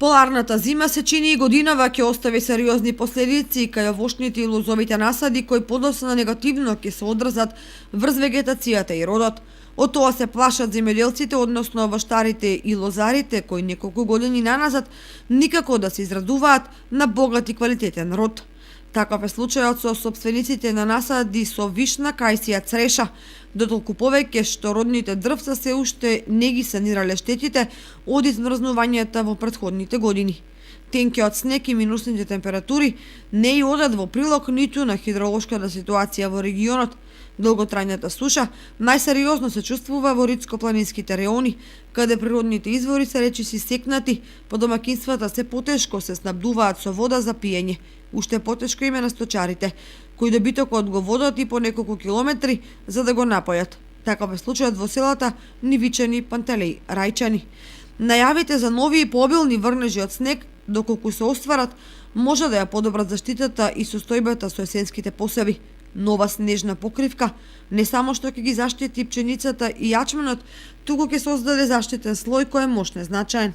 Поларната зима се чини и годинава ќе остави сериозни последици кај овошните и лозовите насади кои подоцна негативно ќе се одразат врз вегетацијата и родот. Од тоа се плашат земјоделците, односно овоштарите и лозарите кои неколку години наназад никако да се израдуваат на богат и квалитетен род. Таков е случајот со сопствениците на насади со вишна, кајсија, цреша, дотолку повеќе што родните дрвца се уште не ги санирале штетите од измрзнувањата во претходните години. Тенкиот снег и минусните температури не и одат во прилог ниту на хидролошката ситуација во регионот. Долготрајната суша најсериозно се чувствува во ридско-планинските реони, каде природните извори се речиси секнати, по домакинствата се потешко се снабдуваат со вода за пиење. Уште потешко име на сточарите, кои добитокот го водат и по неколку километри за да го напојат. Таков е случајот во селата Нивичани, Пантелеј, Рајчани. Најавите за нови и пообилни врнежи од снег, доколку се остварат, може да ја подобрат заштитата и состојбата со есенските посеви. Нова снежна покривка не само што ќе ги заштити пченицата и јачменот, туку ќе создаде заштитен слој кој е мощно значаен.